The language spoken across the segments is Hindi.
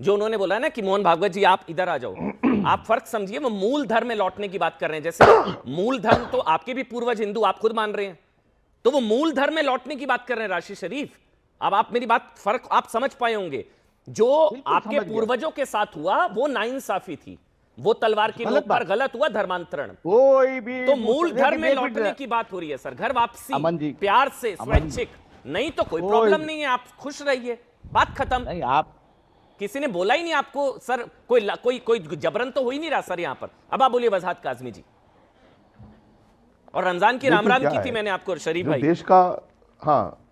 जो उन्होंने बोला ना कि मोहन भागवत जी आप इधर आ जाओ, आप फर्क समझिए, वो मूल धर्म में लौटने की बात कर रहे हैं। जैसे मूल धर्म तो आपके भी पूर्वज हिंदू आप खुद मान रहे हैं, तो वो मूल धर्म में लौटने की बात कर रहे हैं राशि शरीफ। अब आप मेरी बात फर्क आप समझ पाए होंगे। जो आपके पूर्वजों के साथ हुआ वो नाइंसाफी थी, वो तलवार की नोक पर गलत हुआ धर्मांतरण। कोई भी तो मूल धर्म में लौटने की बात हो रही है सर, घर वापसी प्यार से स्वैच्छिक, नहीं तो कोई प्रॉब्लम नहीं है, आप खुश रहिए, बात खत्म। नहीं, आप किसी ने बोला ही नहीं आपको सर, कोई जबरन तो हो ही नहीं रहा सर यहां पर। अब आप बोलिए वजाहत काज़मी जी। और रमजान की राम राम की थी मैंने आपको शरीफ भाई, देश का, हाँ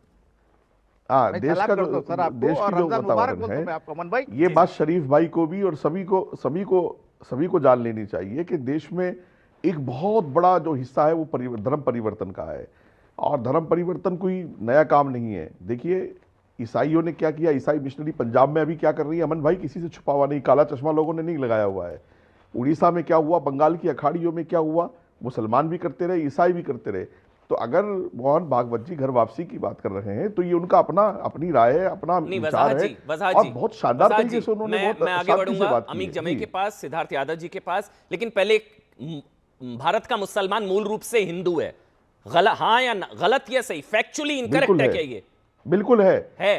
देश का जो सर आपको देश और की जो रमजान मुबारक वातावरण बोलता हूं मैं है, आपको अमन भाई। ये बात शरीफ भाई को भी और सभी को जान लेनी चाहिए कि देश में एक बहुत बड़ा जो हिस्सा है वो धर्म परिवर्तन का है। और धर्म परिवर्तन कोई नया काम नहीं है। देखिए ईसाइयों ने क्या किया, ईसाई मिशनरी पंजाब में अभी क्या कर रही है अमन भाई, किसी से छुपा हुआ नहीं, काला चश्मा लोगों ने नहीं लगाया हुआ है। उड़ीसा में क्या हुआ, बंगाल की अखाड़ियों में क्या हुआ, मुसलमान भी करते रहे, ईसाई भी करते रहे। तो अगर मोहन भागवत जी घर वापसी की बात कर रहे हैं तो ये उनका अपनी राय है, अपना विचार है, और बहुत शानदार तरीके से उन्होंने मैं आगे बढ़ूंगा अमीक जमई के पास, सिद्धार्थ यादव जी के पास, लेकिन पहले भारत का मुसलमान मूल रूप से हिंदू है, गलत हाँ या गलत या सही, फैक्चुअली इनकरेक्ट है क्या ये? बिल्कुल है।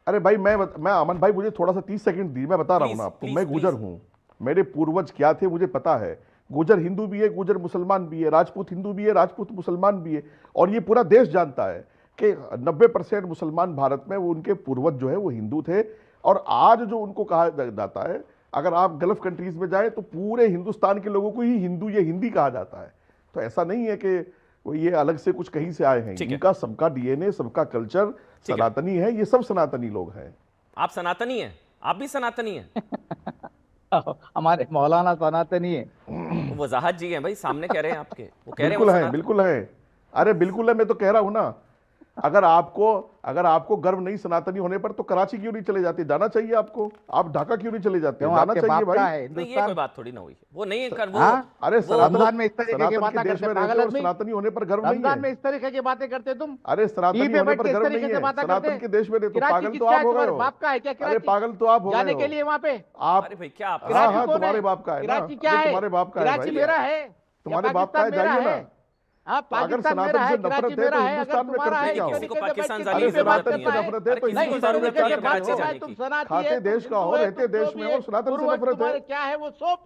अरे भाई मैं अमन भाई मुझे थोड़ा सा 30 सेकंड दी, मैं बता रहा हूं ना आपको। मैं गुजर हूं, मेरे पूर्वज क्या थे मुझे पता है। गुजर हिंदू भी है, गुजर मुसलमान भी है, राजपूत हिंदू भी है, राजपूत मुसलमान भी है। और ये पूरा देश जानता है कि 90% मुसलमान भारत में वो उनके पूर्वज जो है वो हिंदू थे। और आज जो उनको कहा जाता है, अगर आप गल्फ कंट्रीज में जाए तो पूरे हिंदुस्तान के लोगों को ही हिंदू या हिंदी कहा जाता है। तो ऐसा नहीं है कि वो ये अलग से कुछ कहीं से आए हैं। इनका सबका डीएनए, सबका कल्चर सनातनी है, ये सब सनातनी लोग हैं। आप सनातनी हैं? आप भी सनातनी हैं? हमारे मौलाना सनातनी है, वजाहत जी हैं भाई, सामने कह रहे हैं आपके, वो कह रहे हैं बिल्कुल है। अरे बिल्कुल है, मैं तो कह रहा हूं ना। अगर आपको गर्व नहीं सनातनी होने पर तो कराची क्यों नहीं चले जाते? जाना चाहिए आपको। आप ढाका क्यों नहीं चले जाते? जाना चाहिए भाई। नहीं, ये कोई बात थोड़ी ना हुई, वो नहीं है कर वो। अरे रमजान में इस तरीके की बातें करते हैं, पागल आदमी। सनातनी होने पर गर्व नहीं है। रमजान में इस तरीके की बातें करते तुम। अरे सनातनी होने पर गर्व नहीं है, सनातन के देश में। तो पागल तो आप हो गए हो। बाप का है क्या? अरे पागल तो आप हो गए हो जाने के लिए वहाँ पे आप। अरे भाई क्या आप, हाँ तुम्हारे बाप का है ना, तुम्हारे बाप का है, कराची मेरा है, तुम्हारे बाप का है, जाइए ना। अगर सनातन से नफरत है तो हिंदुस्तान में करते क्या हो? किसी को पाकिस्तान जाने अरे की जरूरत सनातन नहीं से है। नफरत है तो हिंदुस्तान में क्या करते हो? खाते देश का हो, रहते देश में हो, सनातन से नफरत है क्या है वो सब?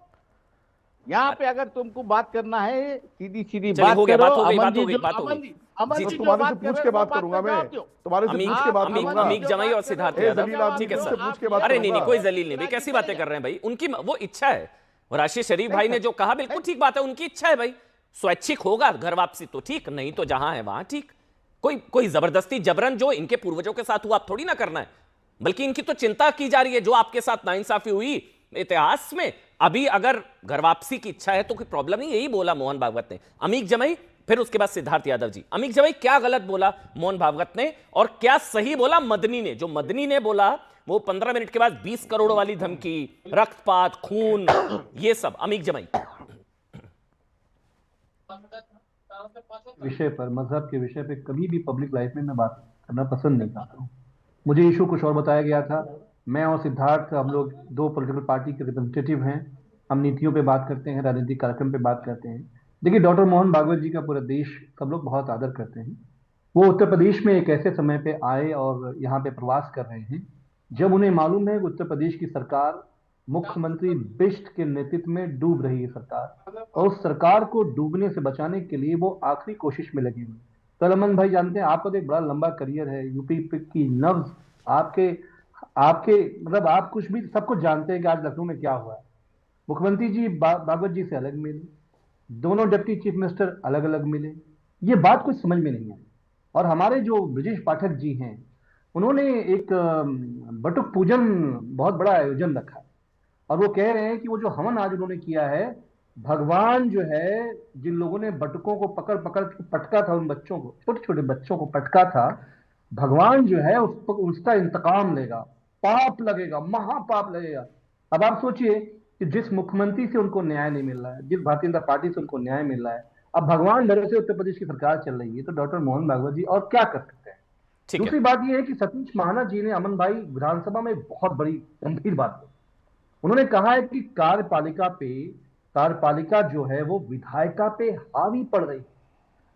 यहाँ पे अगर तुमको बात करना है सीधी बात करो। तुम्हारे से पूछ के बात करूंगा मैं, तुम्हारे से पूछ के बात करूंगा। अमीक जमाई और सिद्धार्थ यादव, ठीक है सर। अरे नहीं, कोई जलील नहीं भाई, कैसी बातें कर रहे हैं भाई? उनकी वो इच्छा है, राशि शरीफ भाई ने जो कहा बिल्कुल ठीक बात है, उनकी इच्छा है भाई। स्वैच्छिक होगा घर वापसी तो ठीक, नहीं तो जहां है वहां ठीक। कोई जबरदस्ती जबरन जो इनके पूर्वजों के साथ हुआ आप थोड़ी ना करना है, बल्कि इनकी तो चिंता की जा रही है। जो आपके साथ नाइंसाफी हुई इतिहास में, अभी अगर घर वापसी की इच्छा है तो कोई प्रॉब्लम नहीं, यही बोला मोहन भागवत ने। अमीक जमाई, फिर उसके बाद सिद्धार्थ यादव जी। अमीक जमाई, क्या गलत बोला मोहन भागवत ने और क्या सही बोला मदनी ने? जो मदनी ने बोला वो 15 मिनट के बाद 20 करोड़ वाली धमकी, रक्तपात, खून, ये सब। अमीक जमाई, विषय पर, मजहब के विषय पे कभी भी पब्लिक लाइफ में मैं बात करना पसंद नहीं करता हूँ। मुझे इशू कुछ और बताया गया था। मैं और सिद्धार्थ, हम लोग दो पॉलिटिकल पार्टी के रिप्रेजेंटेटिव हैं। हम नीतियों पे बात करते हैं, राजनीतिक कार्यक्रम पे बात करते हैं। देखिए, डॉक्टर मोहन भागवत जी का पूरा देश, सब लोग बहुत आदर करते हैं। वो उत्तर प्रदेश में एक ऐसे समय पे आए और यहाँ पे प्रवास कर रहे हैं जब उन्हें मालूम है कि उत्तर प्रदेश की सरकार मुख्यमंत्री बिष्ट के नेतृत्व में डूब रही है सरकार, और उस सरकार को डूबने से बचाने के लिए वो आखिरी कोशिश में लगे हुए। कलमन भाई जानते हैं, आपका तो एक बड़ा लंबा करियर है, यूपी की नब्ज आपके मतलब आप कुछ भी सब कुछ जानते हैं कि आज लखनऊ में क्या हुआ है। मुख्यमंत्री जी भागवत जी से अलग मिले, दोनों डिप्टी चीफ मिनिस्टर अलग अलग मिले, ये बात कुछ समझ में नहीं आई। और हमारे जो ब्रजेश पाठक जी हैं, उन्होंने एक बटुक पूजन बहुत बड़ा आयोजन रखा और वो कह रहे हैं कि वो जो हवन आज उन्होंने किया है, भगवान जो है, जिन लोगों ने बटुकों को पकड़ पकड़ के पटका था, उन बच्चों को, छोटे छोटे बच्चों को पटका था, भगवान जो है उसका इंतकाम लेगा, पाप लगेगा, महापाप लगेगा। अब आप सोचिए कि जिस मुख्यमंत्री से उनको न्याय नहीं मिल रहा है, जिस भारतीय जनता पार्टी से उनको न्याय मिल रहा है, अब भगवान डर से उत्तर प्रदेश की सरकार चल रही है, तो डॉक्टर मोहन भागवत जी और क्या कर सकते हैं? दूसरी बात यह है कि सतीश महाना जी ने, अमन भाई, विधानसभा में बहुत बड़ी गंभीर बात की। उन्होंने कहा है कि कार्यपालिका जो है वो विधायिका पे हावी पड़ रही है।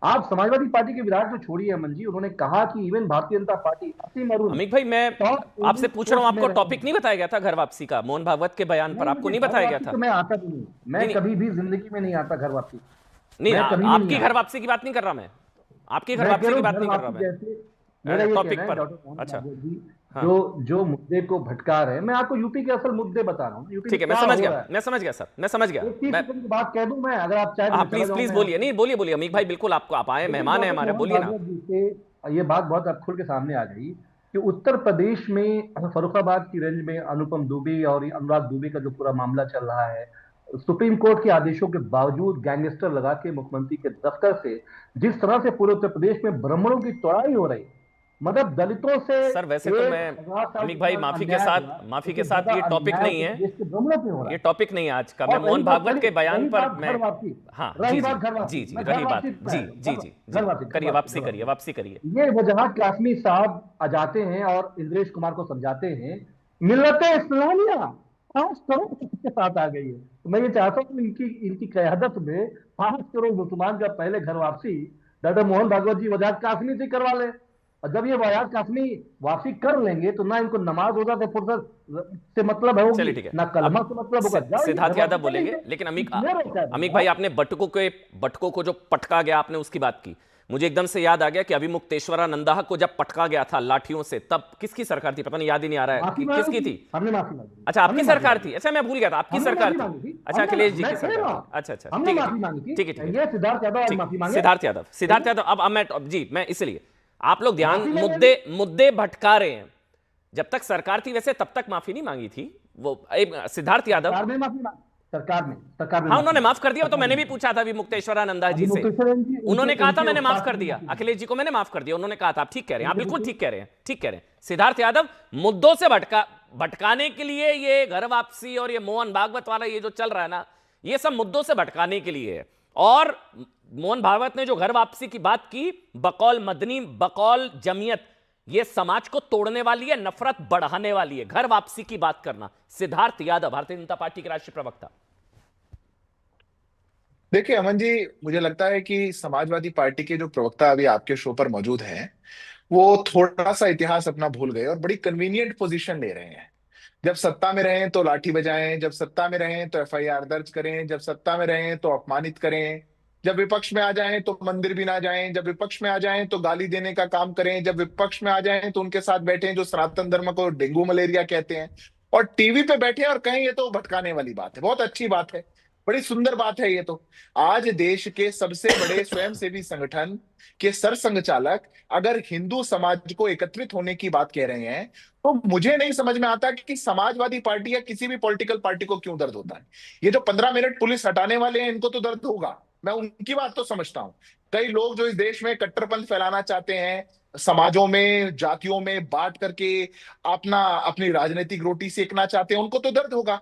आप समाजवादी पार्टी के विधायक तो छोड़िए अमन जी, उन्होंने कहा कि इवन भारतीय जनता पार्टी असीम अरुण अमित भाई, मैं आपसे पूछ रहा हूं, आपको टॉपिक नहीं बताया गया था घर वापसी का? मोहन भागवत के बयान पर आपको नहीं बताया गया था? मैं आता भी नहीं, मैं कभी भी जिंदगी में नहीं आता घर वापसी। नहीं, आपकी घर वापसी की बात नहीं कर रहा मैं, आपकी घर वापसी की बात नहीं कर रहा मैं, टॉपिक पर। अच्छा, जो मुद्दे को भटका रहे हैं, मैं आपको यूपी के असल मुद्दे बता रहा हूँ। ठीक है, मैं समझ गया सर, मैं समझ गया। बात कह दूं मैं, अगर आप चाहे प्लीज बोलिए। नहीं, बोलिए अमीक भाई, बिल्कुल आप आए, मेहमान है हमारे, बोलिए ना। ये बात बहुत अब खुल के सामने आ गई कि उत्तर प्रदेश में फर्रुखाबाद की रेंज में अनुपम दुबे और अनुराग दुबे का जो पूरा मामला चल रहा है, सुप्रीम कोर्ट के आदेशों के बावजूद गैंगस्टर लगा के मुख्यमंत्री के दफ्तर से जिस तरह से पूरे उत्तर प्रदेश में ब्राह्मणों की तोड़ाई हो रही, मतलब दलितों से। सर वैसे तो मैं अमिक भाई माफी के साथ ये टॉपिक नहीं है, ये टॉपिक नहीं है आज का। मैं मोहन भागवत के बयान पर मैं, हाँ जी, रही बात, जी करिए, वापसी करिए। ये वजह कासमी साहब आ जाते हैं और इंद्रेश कुमार को समझाते हैं, मिल्लते इस्लामिया के साथ आ गई है। तो मैं ये चाहता हूँ इनकी क़यादत में 5 करोड़ मुसलमान का पहले घर वापसी डॉक्टर मोहन भागवत जी वजाहत कासमी से करवा ले, और जब ये वजाहत कासमी वापसी कर लेंगे तो ना इनको नमाज रोजा से फुर्सत से मतलब होगी, ना कलमा से मतलब होगा। सिद्धार्थ यादव बोलेंगे, लेकिन अमीक भाई, आपने बटकों को जो पटका गया, आपने उसकी बात की, मुझे एकदम से याद आ गया कि अभी मुक्तेश्वरानंदा को जब पटका गया था लाठियों से, तब किसकी सरकार थी? पता नहीं, याद ही नहीं आ रहा है कि किसकी थी। हमने माफी मांगी। अच्छा, आपकी सरकार थी? अच्छा, मैं भूल गया था, आपकी सरकार थी। अच्छा, अखिलेश जी की सरकार। अच्छा, ठीक है, सिद्धार्थ यादव। अब मैं इसलिए, आप लोग ध्यान, मुद्दे भटका रहे हैं। जब तक सरकार थी वैसे तब तक माफी नहीं मांगी थी वो सिद्धार्थ यादव सरकार ने हाँ, उन्होंने माफ कर दिया। तो मैंने भी पूछा था अभी मुक्तेश्वरानंदा जी से, उन्होंने कहा था मैंने माफ कर दिया, अखिलेश जी को मैंने माफ कर दिया, उन्होंने कहा था। आप ठीक कह रहे हैं, आप बिल्कुल ठीक कह रहे हैं। सिद्धार्थ यादव, मुद्दों से भटकाने के लिए ये घर वापसी और ये मोहन भागवत वाला ये जो चल रहा है ना, ये सब मुद्दों से भटकाने के लिए है। और मोहन भागवत ने जो घर वापसी की बात की, बकौल मदनी, बकौल जमीयत, ये समाज को तोड़ने वाली है, नफरत बढ़ाने वाली है। घर वापसी की बात करना, सिद्धार्थ यादव, भारतीय जनता पार्टी के राष्ट्रीय प्रवक्ता। देखिए अमन जी, मुझे लगता है कि समाजवादी पार्टी के जो प्रवक्ता अभी आपके शो पर मौजूद हैं, वो थोड़ा सा इतिहास अपना भूल गए और बड़ी कन्वीनियंट पोजीशन ले रहे हैं। जब सत्ता में रहें तो लाठी बजाएं, जब सत्ता में रहें तो एफआईआर दर्ज करें, जब सत्ता में रहें तो अपमानित करें, जब विपक्ष में आ जाएं तो मंदिर भी ना जाएं, जब विपक्ष में आ जाएं तो गाली देने का काम करें, जब विपक्ष में आ जाएं तो उनके साथ बैठे जो सनातन धर्म को डेंगू मलेरिया कहते हैं, और टीवी पे बैठे और कहें ये तो भटकाने वाली बात है। बहुत अच्छी बात है, बड़ी सुंदर बात है। ये तो आज देश के सबसे बड़े स्वयंसेवी संगठन के सरसंघचालक अगर हिंदू समाज को एकत्रित होने की बात कह रहे हैं, तो मुझे नहीं समझ में आता कि समाजवादी पार्टी या किसी भी पॉलिटिकल पार्टी को क्यों दर्द होता है। ये जो 15 मिनट पुलिस हटाने वाले हैं, इनको तो दर्द होगा, मैं उनकी बात तो समझता हूं। कई लोग जो इस देश में कट्टरपंथ फैलाना चाहते हैं, समाजों में, जातियों में बांट करके अपनी राजनीतिक रोटी सेकना चाहते हैं, उनको तो दर्द होगा।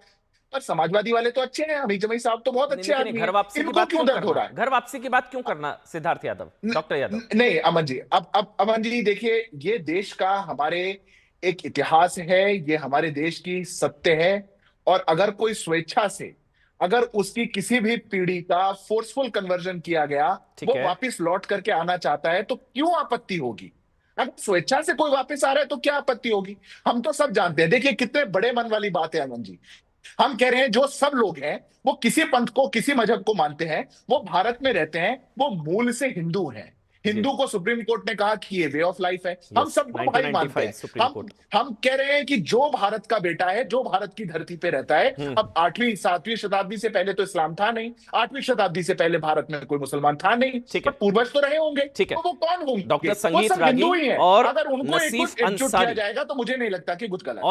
पर समाजवादी वाले तो अच्छे हैं, अमीर जमाई साहब तो बहुत अच्छे आदमी, घर वापसी की बात क्यों दर्द हो रहा है? घर वापसी की बात क्यों करना सिद्धार्थ यादव, डॉक्टर यादव? नहीं अमन जी, अब अमन जी देखिए, ये देश का हमारे एक इतिहास है, ये हमारे देश की सत्य है, और अगर कोई स्वेच्छा से, अगर उसकी किसी भी पीढ़ी का फोर्सफुल कन्वर्जन किया गया, वो वापस लौट करके आना चाहता है, तो क्यों आपत्ति होगी? अगर स्वेच्छा से कोई वापस आ रहा है तो क्या आपत्ति होगी? हम तो सब जानते हैं। देखिए कितने बड़े मन वाली बात है अमन जी, हम कह रहे हैं जो सब लोग हैं वो किसी पंथ को, किसी मजहब को मानते हैं, वो भारत में रहते हैं, वो मूल से हिंदू हैं। हिंदू को सुप्रीम कोर्ट ने कहा कि ये वे ऑफ लाइफ है, हम सबको भाई मानते हैं। हम कह रहे हैं कि जो भारत का बेटा है, जो भारत की धरती पे रहता है, अब 8वीं 7वीं शताब्दी से पहले तो इस्लाम था नहीं, 8वीं शताब्दी से पहले भारत में कोई मुसलमान था नहीं, पर पूर्वज तो रहे होंगे, तो वो कौन होंगे? डॉक्टर संगीत रागी और अगर उनको एकजुट किया जाएगा तो मुझे नहीं लगता कि कुछ गलत है।